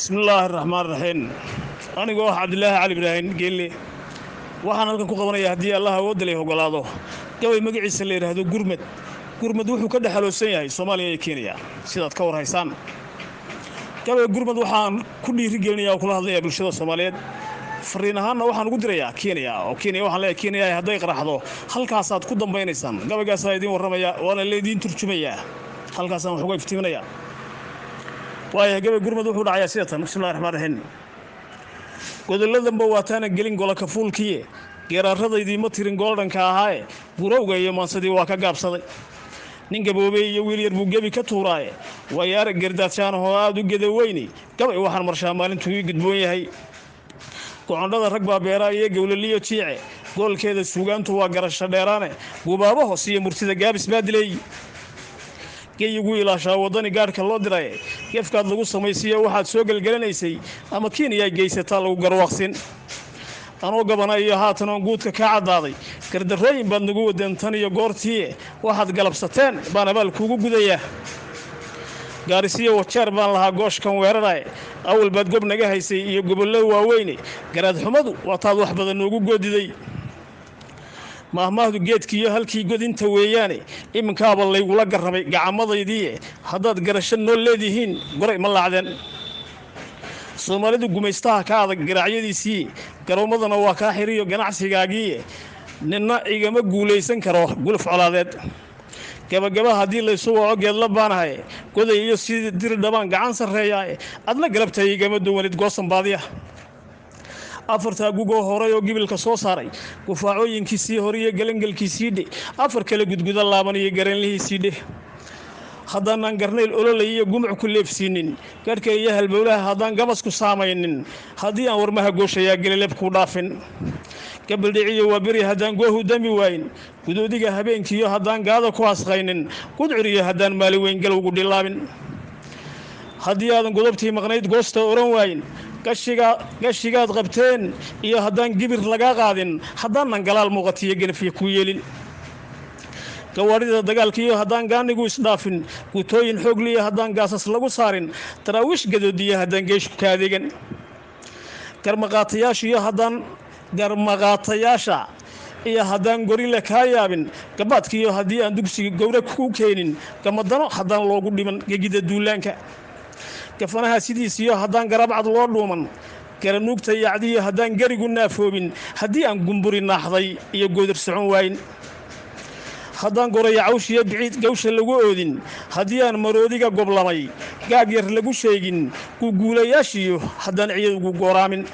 بسم الله الرحمن الرحيم أنا جوا عبد الله علي إبراهيم قال لي waxaan halkan ku qabanaya hadii Allah uu dalay ogolaado gabay magaciisa la yiraahdo gurmad wuxuu ka dhaxaloosan yahay Soomaaliya iyo Kenya sidaad ka warhaysaan gabay gurmad waxaan ku dhiirigelinayaa kula hadlayaa bulshada Soomaaliyeed fariin ahaanna waxaan ugu dirayaa Kenya waxaan leeyahay Kenya haday qaraxdo halkaas aad ku dambeynaysan gabaygaas ay idin waramaya waana leedin turjumaya halkaas aan wax uga iftiiminaya waayo gabay gurmad wuxuu dhacayaa sidatan bismillaahir rahmaanir rahiim godoladanba waataana gelin gola ka fuulkiye geeraradaydii ma tirin goldanka ahaaye burowga iyo maansadii waa ka gaabsaday nin gaboobay iyo wiil yar buu gabi ka tuuraaye way arag gardaadjaan oo aad u gadaweyni gabay waxaan marshaa maalintuu ii gudboon yahay go'aandada rag baa beeraa iyo gowlaliyo jiice goolkeeda suugaantu waa garasho dheeraane gubaabo hoos iyo murtida gaabis baadilay geeyugu ilaashaa wadani gaarka loo diray gefkaad lagu sameeyay waxaad soo galgalanaysay ama Kenya ay geysata lagu garwaaqsin anoo gabanayo haatan oo guudka ka cadaaday gardarooyin baad nagu wadantan iyo goortii waxaad galabsateen baan abaal kuugu gudaya gaarisiyo wajeer baan lahaa gooshkan weeraray awal baad gob naga haysay iyo gobollo waaweyn garaad xumadu waa taad wax badan noogu goodiday mahmaahdu geedkiyo halkii godinta weeyaane iminkaaba laygula garabay gacamadeedii haddaad garasho noo leedihiin goray ma laacdeen Soomaalidu gumaystaha ka adag garacyadiisii garoomadana waa ka xiriyo ganacsigaagii ninna igama guuleysan karo gulf colaadeed gabagaba hadii la soo waco geed la baanahay goday iyo sidii dir dhabaan gacan sareeyaa adna galabtay igama duwanid goosan baadiya afarta gugo horay oo gibilka soo saaray gufaacooyinkiisii horiye galangalkiisii afar kale gudguda laaban iyo garanlihiisii haddaan garnayl ololayo gumc ku leefsiinin garka iyo halbowlaha haddaan gabas ku saamaynin hadii aan warmaha gooshaya galaleeb ku dhaafin gabaldhiciyo waa bari haddaan goohu dami waayin gudoodiga habeenkiyo haddaan gaada ku asqaynin gudcuriyo haddaan maali weyn galowgu dhilaabin hadii aadan godobtii maqnayd goosta oran waayin gashigaad qabteen iyo haddaan gibir laga qaadin haddaan galaal muuqatiyo ganfiye ku yeelin gawaarida dagaalkiyo haddaan gaanigu isdhaafin gutooyin xoogliya haddaan gaasas lagu saarin taraawish gadoodiya haddaan geesh ka adeegan garmaqaatayaasha iyo haddaan gorilla ka yaabin gabaadkiyo haddii aan dugsiga gowra ku keenin gamadano haddaan loogu dhiman gegida duulaanka gafanaha sidiisiyo haddaan garabcad loo dhuuman garanuugta yacdiyo haddaan garigu naafoobin haddii aan gumburi naaxday iyo goodir socon waayin haddaan goraya cawshiyo biciid gawsha lagu oodin haddii aan maroodiga goblamay gaag yar lagu sheegin guulayaashiyo haddaan ciyad ugu gooraamin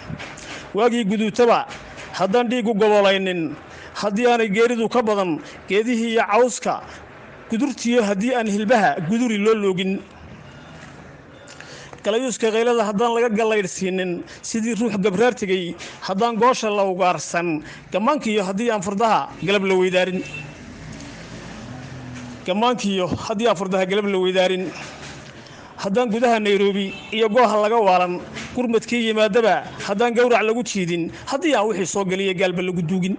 waagii guduutaba haddaan dhiigu gobolaynin haddii aanay geeridu ka badan geedihii iyo cawska gudurtiyo haddii aan hilbaha guduri loo loogin kalayuska qaylada haddaan laga galaydhsiinin sidii ruux gabraar tagay haddaan goosha la ugaarsan gamaankiyo haddii aan fardaha galab la weydaarin haddaan gudaha Nairobi iyo gooha laga waalan gurmadkii yimaadaba haddaan gowrac lagu jiidin haddii aan wixii soo galiyo gaalba lagu duugin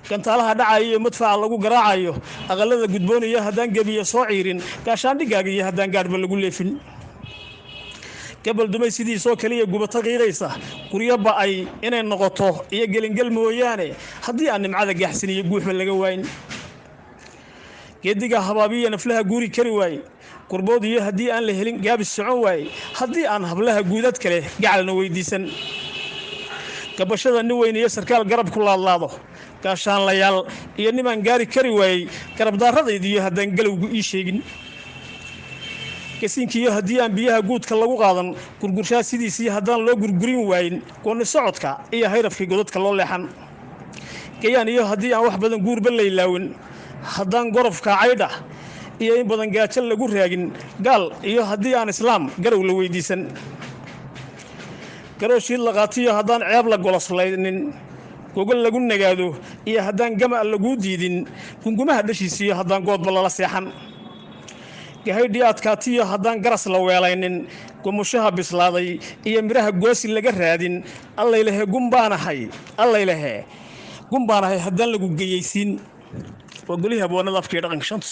gantaalaha dhacayo madfaca lagu garaacayo aqalada gudboonaya haddaan gabiyo soo ciirin gaashaandhigaaga iyo haddaan gaarba lagu leefin gabal dumay sidii soo kaliya gubata qiiraysa guriyaba ay inay noqoto iyo gelingel mooyaane haddii aan nimcada gaxsan iyo guuxba laga waayin geediga habaabiya naflaha guuri kari waay qurbood iyo haddii aan la helin gaabis socon waay haddii aan hablaha guudad kale gacalna weydiisan gabashada nin weyn iyo sarkaal garab ku laadlaado gaashaan layaal iyo niman gaari kari waay garab daaradaydiyo haddaan galowgu ii sheegin kasinkiyo haddii aan biyaha guudka lagu qaadan gurgurshaa sidiisii haddaan loo gurgurin waayin gooni socodka iyo hayrafkii godadka loo leexan gayaan iyo haddii aan wax badan guurba leelaawin haddaan gorofka caydha iyo in badan gaajo lagu raagin gaal iyo haddii aan islaam garow la weydiisan garooshii la qaatiyo haddaan ceeb la goloslaynin gogol lagu nagaado iyo haddaan gama lagu diidin gungumaha dhashiisiyo haddaan goodba lala seexan gahaydhii adkaatiyo haddaan garas la weelaynin gumushaha bislaaday iyo miraha goosi laga raadin allaylehe gumbaanahay haddaan lagu geyaysiin وقوليها بوانا ضافكي رقم شنطة